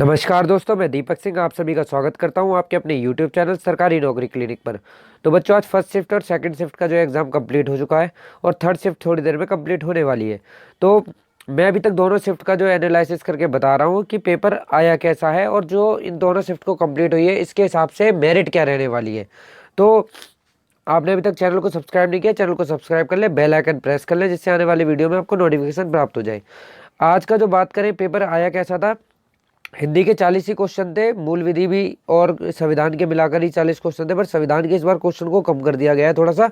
नमस्कार दोस्तों, मैं दीपक सिंह आप सभी का स्वागत करता हूं आपके अपने YouTube चैनल सरकारी नौकरी क्लिनिक पर। तो बच्चों, आज फर्स्ट शिफ्ट और सेकंड शिफ्ट का जो एग्ज़ाम कंप्लीट हो चुका है और थर्ड शिफ्ट थोड़ी देर में कंप्लीट होने वाली है। तो मैं अभी तक दोनों शिफ्ट का जो एनालिसिस करके बता रहा हूं कि पेपर आया कैसा है और जो इन दोनों शिफ्ट को कंप्लीट हुई है इसके हिसाब से मेरिट क्या रहने वाली है। तो आपने अभी तक चैनल को सब्सक्राइब नहीं किया, चैनल को सब्सक्राइब कर ले, बेल आइकन प्रेस कर ले, जिससे आने वाली वीडियो में आपको नोटिफिकेशन प्राप्त हो जाए। आज का जो बात करें, पेपर आया कैसा था। हिंदी के 40 ही क्वेश्चन थे, मूल विधि भी और संविधान के मिलाकर ही 40 क्वेश्चन थे, पर संविधान के इस बार क्वेश्चन को कम कर दिया गया है थोड़ा सा।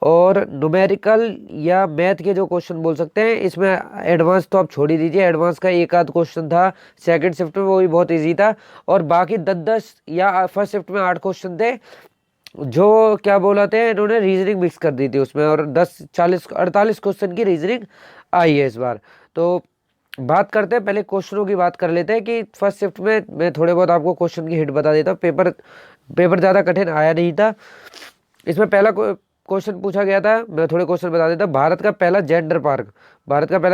और न्यूमेरिकल या मैथ के जो क्वेश्चन बोल सकते हैं, इसमें एडवांस तो आप छोड़ ही दीजिए। एडवांस का एक आध क्वेश्चन था सेकंड शिफ्ट में, वो भी बहुत इजी था। और बाकी 10-10 या फर्स्ट शिफ्ट में 8 क्वेश्चन थे, जो क्या बोला थे इन्होंने, रीजनिंग मिक्स कर दी थी उसमें, और 10 40 48 क्वेश्चन की रीजनिंग आई है इस बार। तो बात करते हैं, पहले क्वेश्चनों की बात कर लेते हैं कि फर्स्ट शिफ्ट में मैं थोड़े बहुत आपको क्वेश्चन की हिंट बता देता हूँ। पेपर ज़्यादा कठिन आया नहीं था। इसमें पहला क्वेश्चन पूछा गया था, मैं थोड़े क्वेश्चन बता देता हूँ। भारत का पहला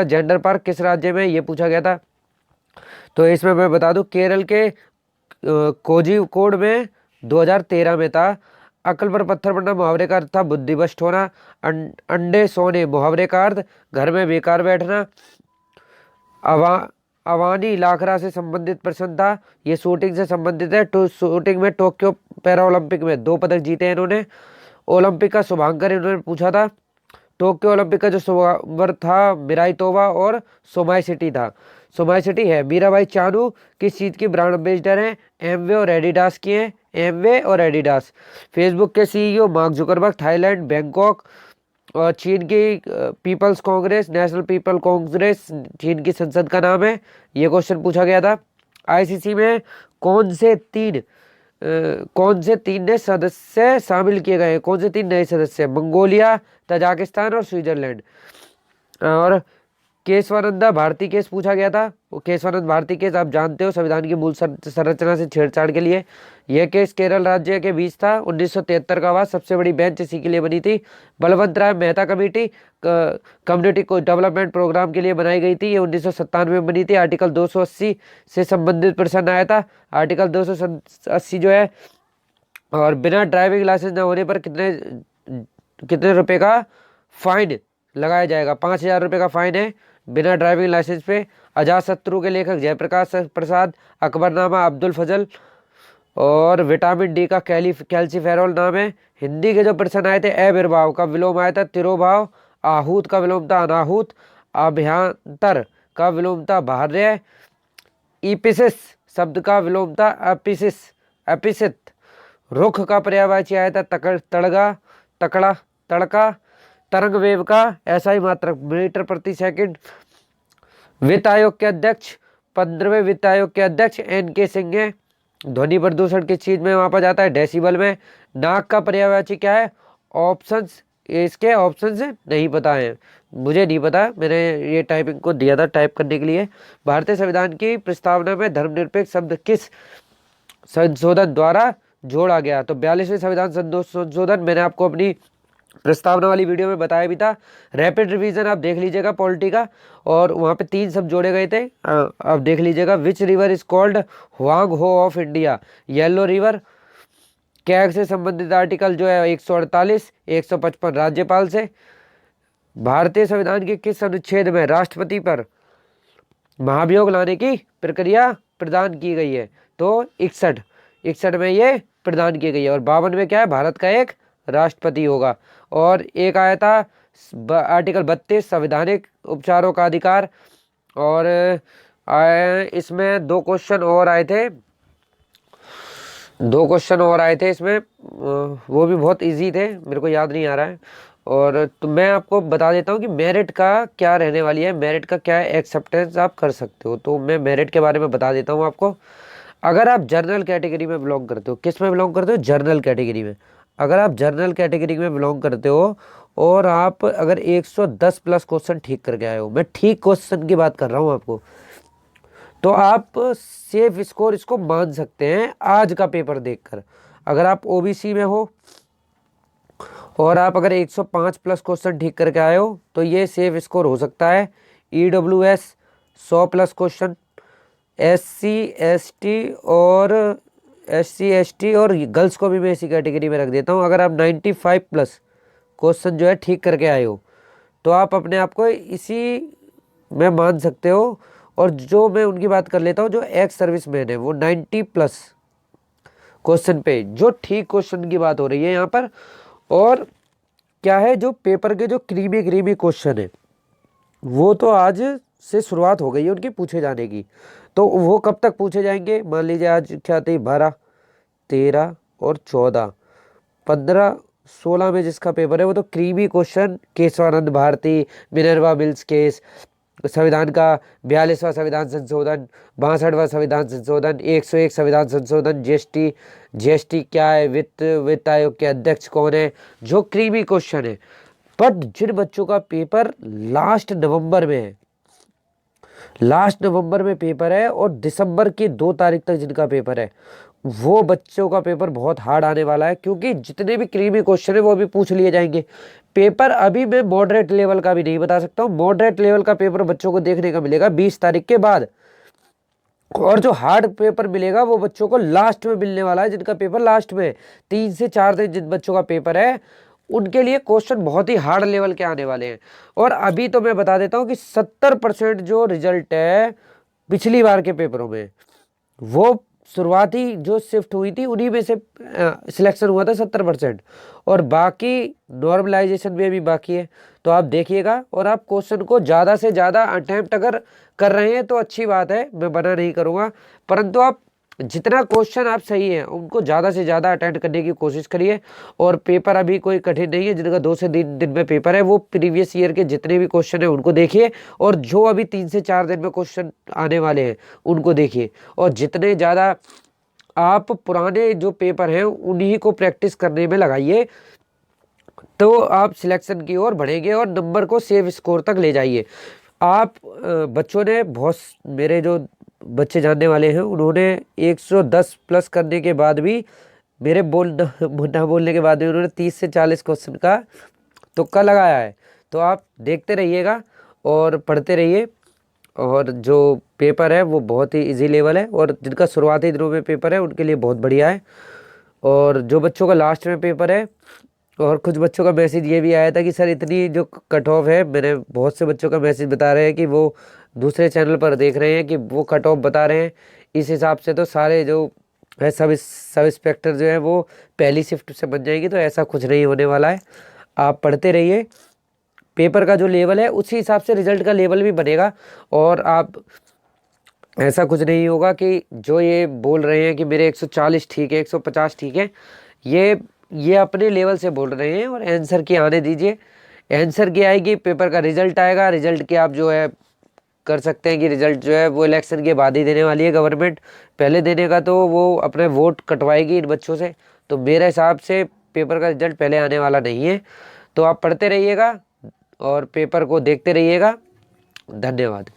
जेंडर पार्क किस राज्य में, ये पूछा गया था। तो इसमें मैं बता दूं, केरल के कोझिकोड में 2013 में था। अकल पर पत्थर पड़ना मुहावरे का अर्थ था बुद्धिभ्रष्ट होना। अंडे सोने मुहावरे का अर्थ घर में बेकार बैठना। अवा अवानी लाखरा से संबंधित प्रश्न था, ये शूटिंग से संबंधित है। तो शूटिंग में टोक्यो पैरा ओलंपिक में 2 पदक जीते हैं इन्होंने। ओलंपिक का शुभांकर इन्होंने पूछा था। टोक्यो ओलंपिक का जो शुभांकर था मिराई तोबा और सोमाई सिटी था। सोमाई सिटी है। मीराबाई चानू किस चीज़ की ब्रांड एम्बेसडर हैं, एमवे और एडिडास की हैं। एमवे और एडिडास। फेसबुक के CEO Mark Zuckerberg, Thailand Bangkok. और चीन की people's congress, national people congress चीन की संसद का नाम है। ये क्वेश्चन पूछा गया था। आईसीसी में कौन से तीन नए सदस्य शामिल किए गए हैं, कौन से 3 नए सदस्य, मंगोलिया, तजाकिस्तान और स्विट्जरलैंड। और केशवानंदा भारती केस पूछा गया था। वो केशवानंद भारती केस आप जानते हो, संविधान की मूल संरचना से छेड़छाड़ के लिए। यह केस केरल राज्य के बीच था। 1973 का बाद सबसे बड़ी बेंच इसी के लिए बनी थी। बलवंत राय मेहता कमेटी कम्युनिटी को डेवलपमेंट प्रोग्राम के लिए बनाई गई थी। ये 1997 में बनी थी। आर्टिकल 280 से संबंधित प्रश्न आया था। आर्टिकल 280 जो है, और बिना ड्राइविंग लाइसेंस न होने पर कितने कितने रुपए का फाइन लगाया जाएगा। 5,000 रुपये का फाइन है बिना ड्राइविंग लाइसेंस पे। अजातशत्रु के लेखक जयप्रकाश प्रसाद। अकबरनामा अब्दुल फजल। और विटामिन डी का कैल्सीफेरॉल नाम है। हिंदी के जो प्रश्न आए थे, अविर्भाव का विलोम आया था तिरोभाव। आहूत का विलोम था अनाहूत। अभ्यंतर का विलोम था बाह्य। इपिसिस शब्द का विलोम था एपिसिस एपिसित। रुख का पर्यायवाची आया था तड़गा तकड़ा तड़का। तरंग वेव का ऐसा ही मात्रक मीटर प्रति सेकंड। वित्त आयोग के अध्यक्ष 15वें वित्त आयोग के अध्यक्ष एन के सिंह हैं। ध्वनि प्रदूषण किस चीज में मापा जाता है, डेसिबल में। नाक का पर्यायवाची क्या है, ऑप्शंस। इसके ऑप्शंस नहीं पता है, मुझे नहीं पता, मैंने ये टाइपिंग को दिया था टाइप करने के लिए। भारतीय संविधान की प्रस्तावना में धर्मनिरपेक्ष शब्द किस संशोधन द्वारा जोड़ा गया। तो 42वें संविधान संशोधन मैंने आपको अपनी प्रस्तावना वाली वीडियो में बताया भी था। रैपिड रिवीजन आप देख लीजिएगा पॉलिटी का, और वहाँ पे 3 शब्द जोड़े गए थे, आप देख लीजिएगा। Which river is called Huang हो of India, yellow river. CAG से संबंधित आर्टिकल जो है 148 155 राज्यपाल से। भारतीय संविधान के किस अनुच्छेद में राष्ट्रपति पर महाभियोग लाने की प्रक्रिया प्रदान की गई है। तो 61 में ये प्रदान की गई है। और 52 में क्या है, भारत का एक राष्ट्रपति होगा। और एक आया था आर्टिकल 32 संवैधानिक उपचारों का अधिकार। और इसमें 2 क्वेश्चन और आए थे, 2 क्वेश्चन और आए थे इसमें, वो भी बहुत इजी थे, मेरे को याद नहीं आ रहा है। और तो मैं आपको बता देता हूँ कि मेरिट का क्या रहने वाली है, मेरिट का क्या एक्सेप्टेंस आप कर सकते हो। तो मैं मेरिट के बारे में बता देता हूँ आपको। अगर आप जनरल कैटेगरी में बिलोंग करते हो, किस में बिलोंग करते हो, जनरल कैटेगरी में। अगर आप जनरल कैटेगरी में बिलोंग करते हो और आप अगर 110 प्लस क्वेश्चन ठीक करके आए हो, मैं ठीक क्वेश्चन की बात कर रहा हूँ आपको, तो आप सेफ स्कोर इसको मान सकते हैं आज का पेपर देखकर। अगर आप ओबीसी में हो और आप अगर 105 प्लस क्वेश्चन ठीक करके आए हो, तो ये सेफ स्कोर हो सकता है। EWS 100 plus question, SC ST और गर्ल्स को भी मैं इसी कैटेगरी में रख देता हूँ। अगर आप 95 प्लस क्वेश्चन जो है ठीक करके आए हो तो आप अपने आप को इसी में मान सकते हो। और जो मैं उनकी बात कर लेता हूँ जो एक्स सर्विस मैन है, वो 90 प्लस क्वेश्चन पे, जो ठीक क्वेश्चन की बात हो रही है यहाँ पर। और क्या है, जो पेपर के जो क्रीमी क्वेश्चन है वो तो आज से शुरुआत हो गई है उनके पूछे जाने की। तो वो कब तक पूछे जाएंगे, मान लीजिए आज क्या थी, 12, 13 और 14, 15, 16 में जिसका पेपर है वो तो creamy question, Keshavananda Bharati, Minerva Mills case, संविधान का 42वां संविधान संशोधन, 62वां संविधान संशोधन, 101 संविधान संशोधन, जीएसटी क्या है, वित्त आयोग के अध्यक्ष कौन है, जो क्रीमी क्वेश्चन है। बट जिन बच्चों का पेपर लास्ट नवंबर में है, लास्ट नवंबर में पेपर है और दिसंबर की 2 तारीख तक जिनका पेपर है, वो बच्चों का पेपर बहुत हार्ड आने वाला है, क्योंकि जितने भी क्रीमी क्वेश्चन है वो अभी पूछ लिए जाएंगे। पेपर अभी मैं मॉडरेट लेवल का भी नहीं बता सकता हूँ, मॉडरेट लेवल का पेपर बच्चों को देखने का मिलेगा 20 तारीख के बाद। और जो हार्ड पेपर मिलेगा वो बच्चों को लास्ट में मिलने वाला है, जिनका पेपर लास्ट में 3 से 4 दिन जिन बच्चों का पेपर है उनके लिए क्वेश्चन बहुत ही हार्ड लेवल के आने वाले हैं। और अभी तो मैं बता देता हूँ कि 70% जो रिजल्ट है पिछली बार के पेपरों में, वो शुरुआती जो शिफ्ट हुई थी उन्हीं में से सिलेक्शन हुआ था 70%, और बाकी नॉर्मलाइजेशन में भी बाकी है। तो आप देखिएगा, और आप क्वेश्चन को ज़्यादा से ज़्यादा अटैम्प्ट अगर कर रहे हैं तो अच्छी बात है, मैं मना नहीं करूँगा, परंतु आप जितना क्वेश्चन आप सही है उनको ज़्यादा से ज़्यादा अटेंड करने की कोशिश करिए। और पेपर अभी कोई कठिन नहीं है, जिनका 2 से 3 दिन में पेपर है वो प्रीवियस ईयर के जितने भी क्वेश्चन है उनको देखिए, और जो अभी 3 से 4 दिन में क्वेश्चन आने वाले हैं उनको देखिए। और जितने ज़्यादा आप पुराने जो पेपर हैं उन्हीं को प्रैक्टिस करने में लगाइए, तो आप सिलेक्शन की ओर बढ़ेंगे और नंबर को सेव स्कोर तक ले जाइए। आप बच्चों ने बहुत, मेरे जो बच्चे जानने वाले हैं उन्होंने 110 प्लस करने के बाद भी, मेरे ना बोलने के बाद भी उन्होंने 30 से 40 क्वेश्चन का तुक्का लगाया है। तो आप देखते रहिएगा और पढ़ते रहिए, और जो पेपर है वो बहुत ही इजी लेवल है, और जिनका शुरुआती दिनों में पेपर है उनके लिए बहुत बढ़िया है। और जो बच्चों का लास्ट में पेपर है, और कुछ बच्चों का मैसेज ये भी आया था कि सर इतनी जो कट ऑफ है, मैंने बहुत से बच्चों का मैसेज बता रहे हैं कि वो दूसरे चैनल पर देख रहे हैं कि वो कट ऑफ बता रहे हैं, इस हिसाब से तो सारे जो है सब इंस्पेक्टर जो है वो पहली शिफ्ट से बन जाएंगे। तो ऐसा कुछ नहीं होने वाला है, आप पढ़ते रहिए, पेपर का जो लेवल है उसी हिसाब से रिजल्ट का लेवल भी बनेगा। और आप, ऐसा कुछ नहीं होगा कि जो ये बोल रहे हैं कि मेरे 140 ठीक है, 150 ठीक है, ये अपने लेवल से बोल रहे हैं। और आंसर की आने दीजिए, आंसर की आएगी, पेपर का रिजल्ट आएगा, रिजल्ट की आप जो है कर सकते हैं कि रिजल्ट जो है वो इलेक्शन के बाद ही देने वाली है गवर्नमेंट, पहले देने का तो वो अपने वोट कटवाएगी इन बच्चों से। तो मेरे हिसाब से पेपर का रिजल्ट पहले आने वाला नहीं है। तो आप पढ़ते रहिएगा और पेपर को देखते रहिएगा। धन्यवाद।